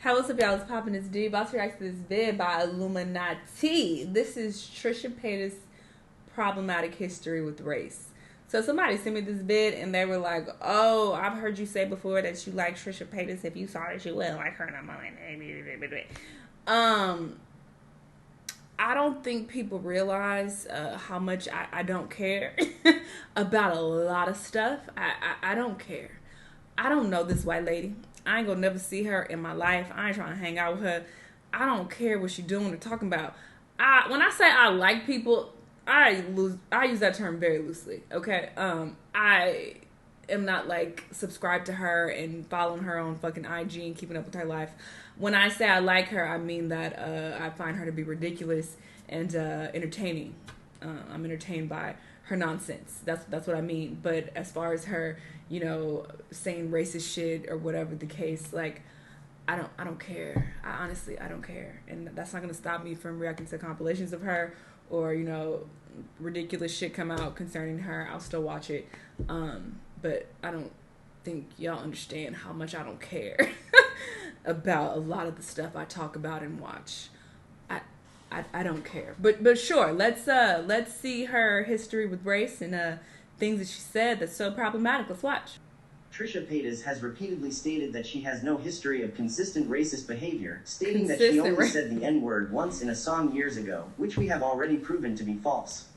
What's up, y'all? It's Poppin' This D. About to react to this vid by Illuminati. This is Trisha Paytas' problematic history with race. So somebody sent me this vid and they were like, "Oh, I've heard you say before that you like Trisha Paytas. If you saw her, you wouldn't like her." And I'm like, I don't think people realize how much I don't care about a lot of stuff. I don't care. I don't know this white lady. I ain't gonna never see her in my life. I ain't trying to hang out with her. I don't care what she's doing or talking about. When I say I like people, I use that term very loosely. Okay, I am not like subscribed to her and following her on fucking IG and keeping up with her life. When I say I like her, I mean that I find her to be ridiculous and entertaining. I'm entertained by her nonsense. That's what I mean. But as far as her, saying racist shit or whatever the case, like, I don't care. Honestly, I don't care. And that's not gonna stop me from reacting to compilations of her or, ridiculous shit come out concerning her. I'll still watch it. But I don't think y'all understand how much I don't care about a lot of the stuff I talk about and watch. I don't care. But sure, let's see her history with race and things that she said that's so problematic. Let's watch. TRISHA PAYTAS has repeatedly stated that she has no history of consistent racist behavior, stating that she only said the N-word once in a song years ago, which we have already proven to be false.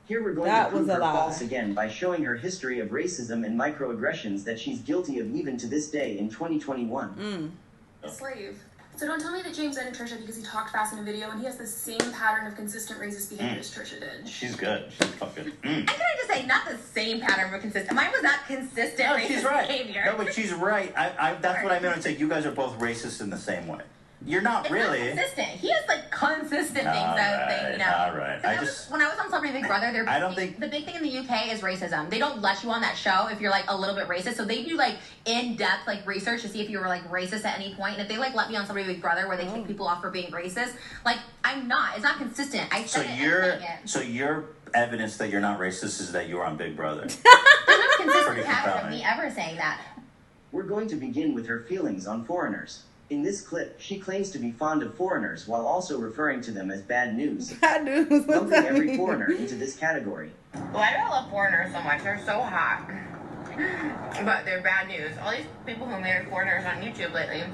Here we're going to prove her false again by showing her history of racism and microaggressions that she's guilty of even to this day in 2021. A slave. So don't tell me that James ended Trisha because he talked fast in a video and he has the same pattern of consistent racist behavior as Trisha did. She's good. She's fucking. I just say not the same pattern but consistent. Mine was not consistent racist she's right. behavior. No, but she's right. That's what I meant. It's like you guys are both racist in the same way. You're not really. Not consistent. He has like consistent things that All right. When I was on Celebrity Big Brother, the big thing in the UK is racism. They don't let you on that show if you're like a little bit racist. So they do like in-depth like research to see if you were like racist at any point. And if they like let me on Celebrity Big Brother where they kick people off for being racist, like I'm not. It's not consistent. So your evidence that you're not racist is that you were on Big Brother. There's no consistent pattern of me ever saying that. We're going to begin with her feelings on foreigners. In this clip, she claims to be fond of foreigners while also referring to them as bad news. Bad news? Lumping every foreigner into this category. Why do I love foreigners so much? They're so hot. But they're bad news. All these people who married foreigners on YouTube lately,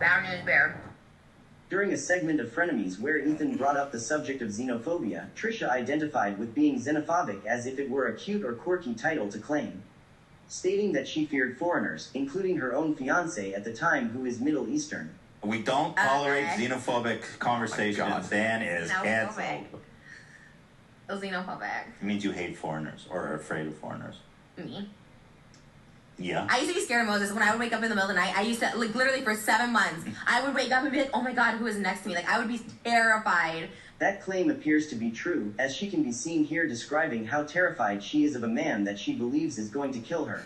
bad news bear. During a segment of Frenemies where Ethan brought up the subject of xenophobia, Trisha identified with being xenophobic as if it were a cute or quirky title to claim, stating that she feared foreigners, including her own fiancé at the time who is Middle Eastern. We don't tolerate xenophobic conversations. Dan is canceled. Xenophobic. It means you hate foreigners or are afraid of foreigners. Me? Yeah. I used to be scared of Moses. When I would wake up in the middle of the night, I used to, like, literally for 7 months, I would wake up and be like, oh my God, who is next to me? Like, I would be terrified. That claim appears to be true, as she can be seen here describing how terrified she is of a man that she believes is going to kill her,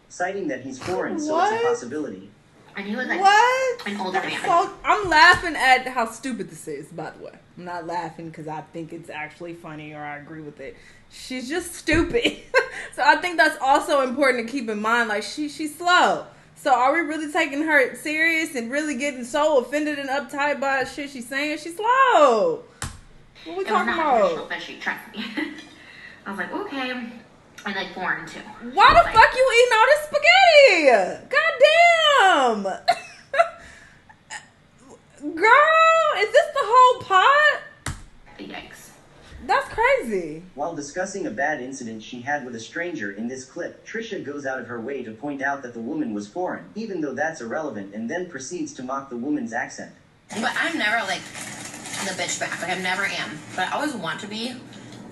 citing that he's foreign, so it's a possibility. And he was like, an older man. So I'm laughing at how stupid this is, by the way. I'm not laughing because I think it's actually funny or I agree with it. She's just stupid. So I think that's also important to keep in mind. Like, she's slow. So are we really taking her serious and really getting so offended and uptight by shit she's saying? She's slow. What we talking about? But she trust me. I was like, okay. And like foreign too. Why the fuck you eating all this spaghetti? Goddamn. Girl, is this the whole pot? Yikes. That's crazy. While discussing a bad incident she had with a stranger in this clip, Trisha goes out of her way to point out that the woman was foreign, even though that's irrelevant, and then proceeds to mock the woman's accent. But I'm never like the bitch back. Like I never am. But I always want to be,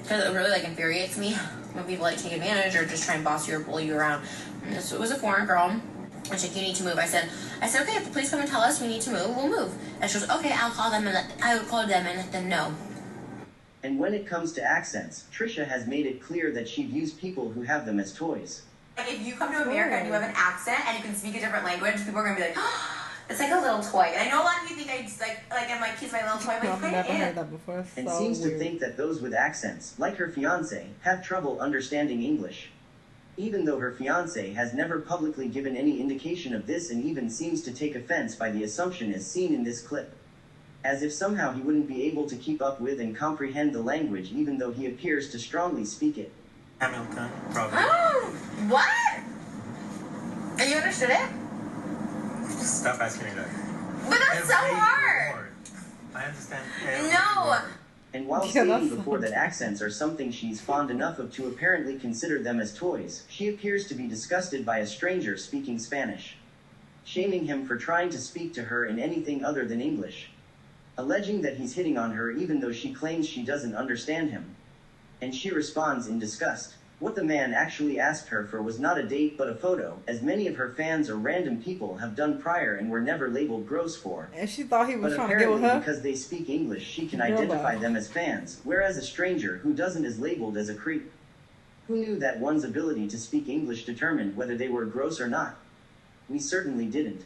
because it really like infuriates me when people like take advantage or just try and boss you or bully you around. And this was a foreign girl. And she's like, you need to move. I said, okay, if the police come and tell us we need to move, we'll move. And she goes, okay, I'll call them and I would call them and let them know. And when it comes to accents, Trisha has made it clear that she views people who have them as toys. Like if you come to America and you have an accent and you can speak a different language, people are gonna be like, oh, it's like a little toy. And I know a lot of you think I just like I'm like, he's my little toy, but I've never heard that before. And seems to think that those with accents, like her fiancé, have trouble understanding English. Even though her fiancé has never publicly given any indication of this and even seems to take offense by the assumption as seen in this clip. As if somehow he wouldn't be able to keep up with and comprehend the language even though he appears to strongly speak it. Hamilton, probably. What? And you understood it? Stop asking me that. But that's so hard. Word. I understand every No. word. And while stating before that accents are something she's fond enough of to apparently consider them as toys, she appears to be disgusted by a stranger speaking Spanish, shaming him for trying to speak to her in anything other than English, alleging that he's hitting on her even though she claims she doesn't understand him. And she responds in disgust. What the man actually asked her for was not a date but a photo, as many of her fans or random people have done prior and were never labeled gross for. And she thought he was But trying to get with apparently her. because they speak English, she can identify them as fans, whereas a stranger who doesn't is labeled as a creep. Who knew that one's ability to speak English determined whether they were gross or not? We certainly didn't.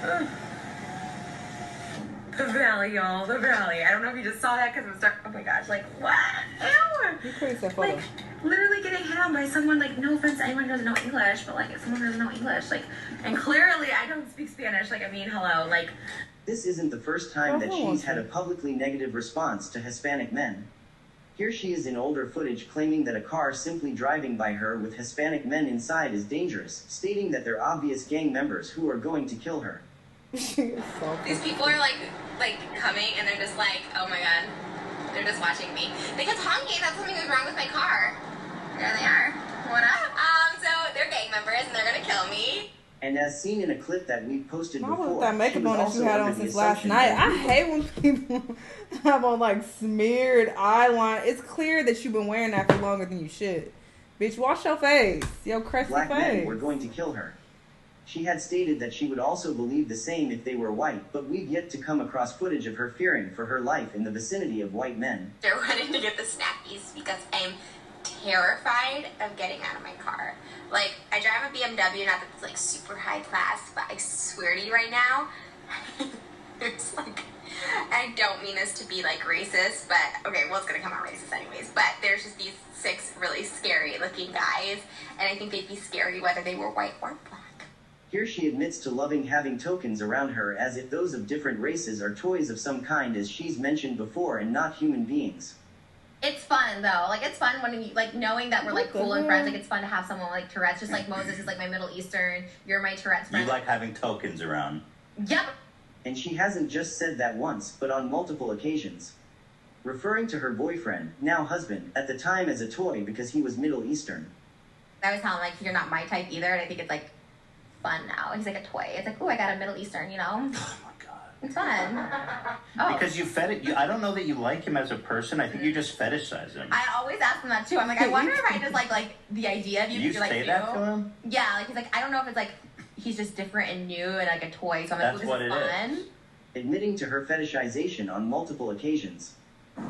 Huh? The valley, y'all. The valley. I don't know if you just saw that because it was dark. Oh my gosh. Like, what? Ew. You created that photo. Like, literally getting hit on by someone, like, no offense to anyone who doesn't know English, but, like, if someone doesn't know English, like, and clearly I don't speak Spanish. Like, I mean, hello. Like, This isn't the first time that she's had a publicly negative response to Hispanic men. Here she is in older footage claiming that a car simply driving by her with Hispanic men inside is dangerous, stating that they're obvious gang members who are going to kill her. these people are, like coming, and they're just like, oh my god. They're just watching me. They kept honking that something was wrong with my car. There they are. What up? So they're gang members, and they're gonna kill me. And as seen in a clip that we've posted Not before, with that she makeup was on that also you had under on the since last assumption night. that I hate when people have on like smeared eyeliner. It's clear that you've been wearing that for longer than you should. Bitch, wash your face. Yo, crusty black men face. were going to kill her. She had stated that she would also believe the same if they were white, but we've yet to come across footage of her fearing for her life in the vicinity of white men. They're running to get the snackies because I'm terrified of getting out of my car. Like, I drive a BMW, not that it's like super high class, but I swear to you right now, it's like, I don't mean this to be like racist, but okay, well, it's gonna come out racist anyways, but there's just these 6 really scary looking guys, and I think they'd be scary whether they were white or black. Here she admits to loving having tokens around her as if those of different races are toys of some kind, as she's mentioned before, and not human beings. It's fun though. Like, it's fun when you, like, knowing that we're like cool and friends. Like, it's fun to have someone like Tourette's. Just like Moses is like my Middle Eastern. You're my Tourette's friend. You like having tokens around. Yep. And she hasn't just said that once, but on multiple occasions. Referring to her boyfriend, now husband, at the time as a toy because he was Middle Eastern. I was telling him, like, you're not my type either, and I think it's like fun now. He's like a toy. It's like, oh, I got a Middle Eastern, you know? Oh my god. It's fun. Oh. Because you I don't know that you like him as a person. I think you just fetishize him. I always ask him that too. I'm like, I wonder if I just like the idea of you. You you're, like, say that to him? Yeah, like he's like, I don't know if it's like he's just different and new and like a toy. So I'm like, That's well, this what is it fun. is. Admitting to her fetishization on multiple occasions.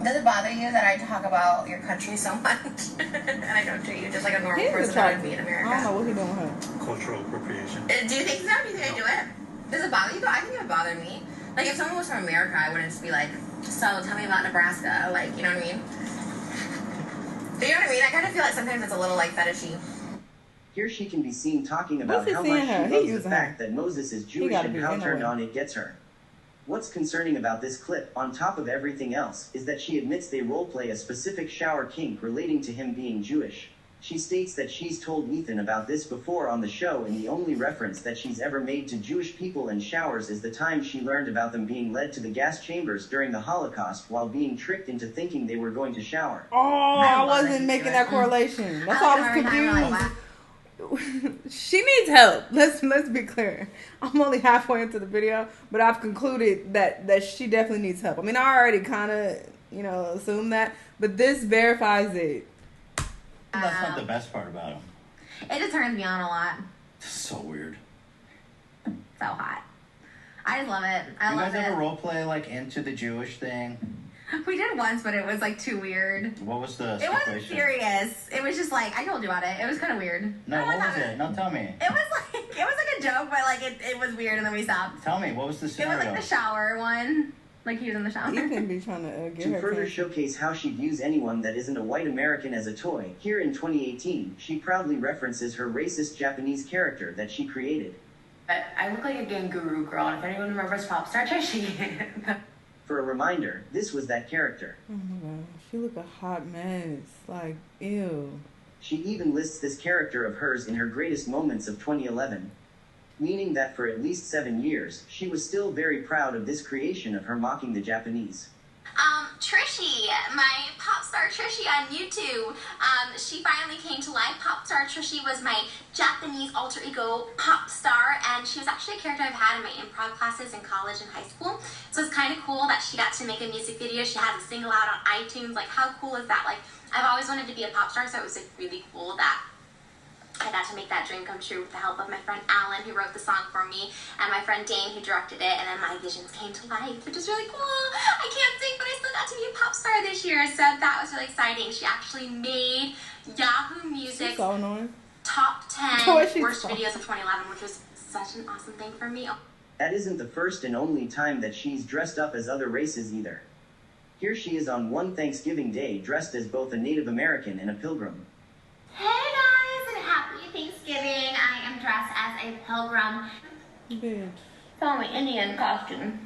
Does it bother you that I talk about your country so much and I don't treat you just like a normal He's person that would attractive. be in I America? don't know what he doing with her. Cultural appropriation. Do you think so? Do you think I do it? Does it bother you though? I think it would bother me. Like, if someone was from America, I wouldn't just be like, so tell me about Nebraska. Like, you know what I mean? You know what I mean? I kind of feel like sometimes it's a little like fetishy. Here she can be seen talking about What's he how seeing much her? she He loves the using fact her. that Moses is Jewish gotta and be how in a turned way. on it gets her. What's concerning about this clip, on top of everything else, is that she admits they roleplay a specific shower kink relating to him being Jewish. She states that she's told Ethan about this before on the show, and the only reference that she's ever made to Jewish people and showers is the time she learned about them being led to the gas chambers during the Holocaust while being tricked into thinking they were going to shower. Oh, I love wasn't that making he's that doing it. correlation. That's why I was confused. confused. She needs help. Let's be clear. I'm only halfway into the video, but I've concluded that she definitely needs help. I mean, I already kind of assumed that, but this verifies it. That's not the best part about him. It just turns me on a lot. So weird. So hot. I just love it. I You love guys it. ever roleplay like into the Jewish thing? We did once, but it was like too weird. What was the It wasn't stipulation? serious. It was just like, I told you about it. It was kind of weird. No, what was it? No, tell me. It was like a joke, but like it was weird, and then we stopped. Tell me, what was the It scenario? was like the shower one. Like he was in the shower. Ethan be trying to get To her further attention. showcase how she views anyone that isn't a white American as a toy, here in 2018, she proudly references her racist Japanese character that she created. But I look like a kangaroo girl, and if anyone remembers Popstar Trishi. For a reminder, this was that character. Oh my god, she look a hot mess. Like, ew. She even lists this character of hers in her greatest moments of 2011. Meaning that for at least 7 years, she was still very proud of this creation of her mocking the Japanese. Trishy, my Popstar Trishy on YouTube. She finally came to life. Popstar Trishy was my Japanese alter ego Popstar, and she was actually a character I've had in my improv classes in college and high school. So it's kind of cool that she got to make a music video. She has a single out on iTunes. Like, how cool is that? Like, I've always wanted to be a pop star, so it was like really cool that I got to make that dream come true with the help of my friend Alan, who wrote the song for me, and my friend Dane, who directed it, and then my visions came to life, which is really cool. I can't sing, but I still got to be a pop star this year, so that was really exciting. She actually made Yahoo Music's So annoying. top 10 Oh, she's worst so- videos of 2011, which was such an awesome thing for me. That isn't the first and only time that she's dressed up as other races either. Here she is on one Thanksgiving day dressed as both a Native American and a pilgrim. Hey guys, and happy Thanksgiving. I am dressed as a pilgrim. Bitch. Follow my Indian costume.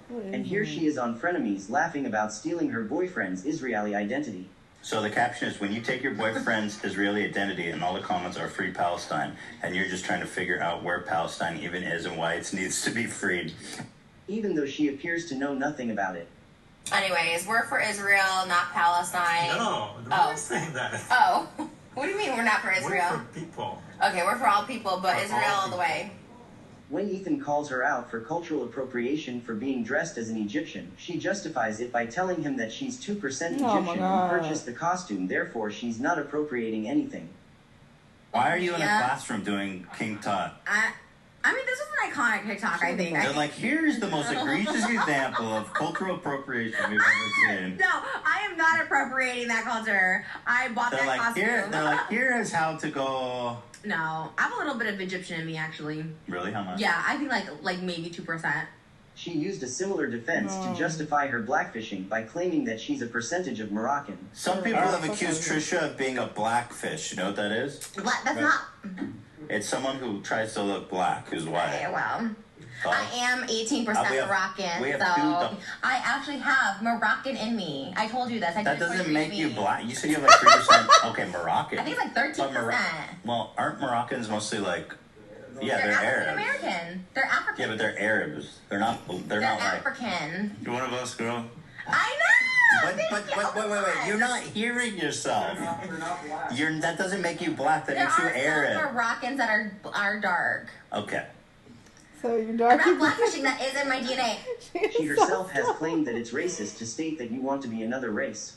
What is And here that? she is on Frenemies laughing about stealing her boyfriend's Israeli identity. So the caption is, when you take your boyfriend's Israeli identity and all the comments are free Palestine, and you're just trying to figure out where Palestine even is and why it needs to be freed. Even though she appears to know nothing about it. Anyways, we're for Israel, not Palestine. No, why are you saying that? Oh. What do you mean we're not for Israel? We're for people. Okay, we're for all people, but For Israel all all the way. When Ethan calls her out for cultural appropriation for being dressed as an Egyptian, she justifies it by telling him that she's 2% Egyptian Oh my and God. purchased the costume, therefore she's not appropriating anything. Why are you in a Yeah. classroom doing King Tut? I mean, this was an iconic TikTok, I think. They're like, here's the most egregious example of cultural appropriation we've ever seen. No, I am not appropriating that culture. I bought They're that like, costume. here is how to go. No, I have a little bit of Egyptian in me, actually. Really? How much? Yeah, I think like maybe 2%. She used a similar defense to justify her blackfishing by claiming that she's a percentage of Moroccan. Some people Oh, have fuck accused out of Trisha of being a blackfish. You know what that is? What? That's Right. not. It's someone who tries to look black, who's white. Okay, well. Oh. I am 18% we have Moroccan, two so dogs. I actually have Moroccan in me. I told you this. I That did it for doesn't the make you baby. black. You said you have like 3%. Okay, Moroccan. I think it's like 13%. Well, aren't Moroccans mostly like? Yeah, They're they're African Arabs. American. They're African. Yeah, but they're Arabs. They're not. They're They're not like. African. You're one of us, girl. I know. But wait. You're not hearing yourself. That doesn't make you black. That There makes you are Arab. some Moroccans that are dark. Okay. So you're I'm dark. not blackfishing. That is in my DNA. She herself has claimed that it's racist to state that you want to be another race.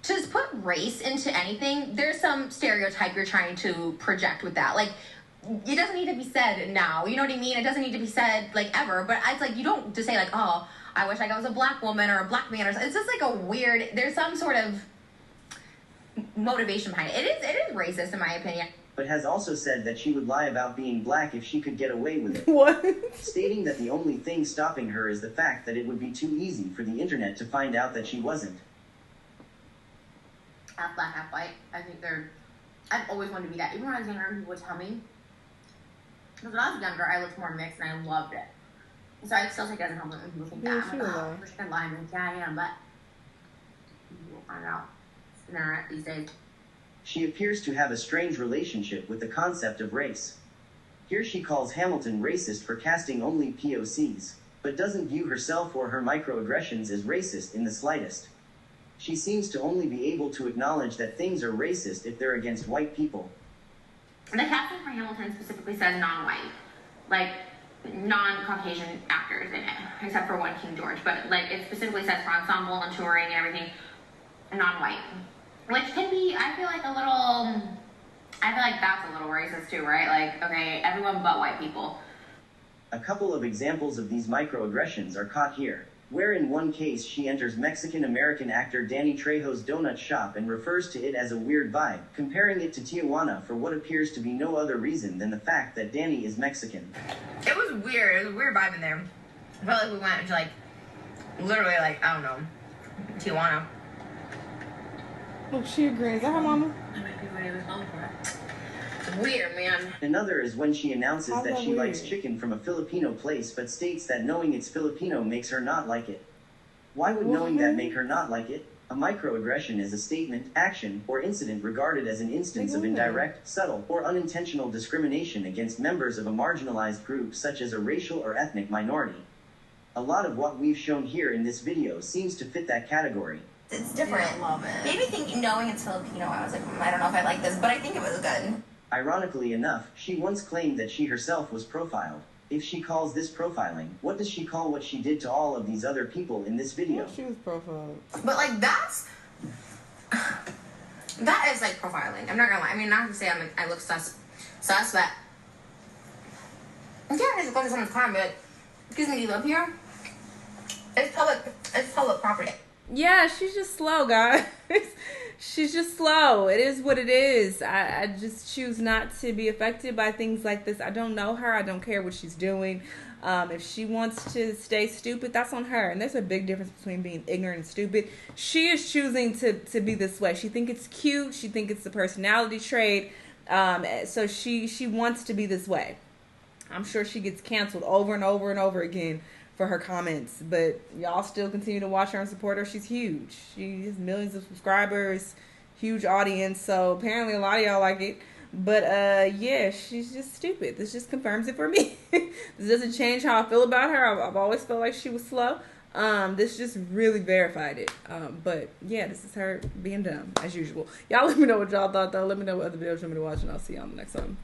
To just put race into anything, there's some stereotype you're trying to project with that. Like, it doesn't need to be said now. You know what I mean? It doesn't need to be said, like, ever. But it's like, you don't just say, like, oh, I wish I was a black woman or a black man. Or something. It's just like a weird, there's some sort of motivation behind it. It is racist, in my opinion. But has also said that she would lie about being black if she could get away with it. What? Stating that the only thing stopping her is the fact that it would be too easy for the internet to find out that she wasn't. Half black, half white. I think I've always wanted to be that. Even when I was younger, people would tell me. Because when I was younger, I looked more mixed and I loved it. So I still take it as a compliment when people think Yeah, that. I'm sure like, lie. I wish I could lie. I'm like, yeah, I am, but we'll find out. It's the internet these days. She appears to have a strange relationship with the concept of race. Here she calls Hamilton racist for casting only POCs, but doesn't view herself or her microaggressions as racist in the slightest. She seems to only be able to acknowledge that things are racist if they're against white people. The casting for Hamilton specifically says non-white. Like, non-Caucasian actors in it, except for one King George. But, like, it specifically says for ensemble and touring and everything, non-white. Which can be, I feel like that's a little racist too, right? Like, okay, everyone but white people. A couple of examples of these microaggressions are caught here. where in one case she enters Mexican-American actor Danny Trejo's donut shop and refers to it as a weird vibe, comparing it to Tijuana for what appears to be no other reason than the fact that Danny is Mexican. It was weird. It was a weird vibe in there. I felt like we went into, like, literally, like, I don't know, Tijuana. Look, she agrees. Is that her mama? That might be what he was going for. It's weird, man. Another is when she announces How's that that she weird? likes chicken from a Filipino place but states that knowing it's Filipino makes her not like it. Why would knowing that make her not like it? A microaggression is a statement, action, or incident regarded as an instance of indirect, subtle, or unintentional discrimination against members of a marginalized group such as a racial or ethnic minority. A lot of what we've shown here in this video seems to fit that category. It's different. I love it. Maybe thinking, knowing it's Filipino, I was like, I don't know if I like this, but I think it was good. Ironically enough, she once claimed that she herself was profiled. If she calls this profiling, what does she call what she did to all of these other people in this video? She was profiled. But, like, that is, like, profiling. I'm not gonna lie. I mean, not to say I look sus, but you can't just go to someone's car and be like, excuse me, do you live here? It's public property. Yeah, she's just slow, guys. She's just slow. It is what it is. I just choose not to be affected by things like this. I don't know her. I don't care what she's doing. If she wants to stay stupid, that's on her. And there's a big difference between being ignorant and stupid. She is choosing to be this way. She thinks it's cute. She thinks it's a personality trait. So she wants to be this way. I'm sure she gets canceled over and over and over again for her comments, but y'all still continue to watch her and support her. She's huge. She has millions of subscribers, huge audience, so apparently a lot of y'all like it. But yeah, she's just stupid. This just confirms it for me. This doesn't change how I feel about her. I've always felt like she was slow. This just really verified it. But yeah, this is her being dumb as usual. Y'all let me know what y'all thought though. Let me know what other videos you want me to watch, and I'll see y'all on the next one.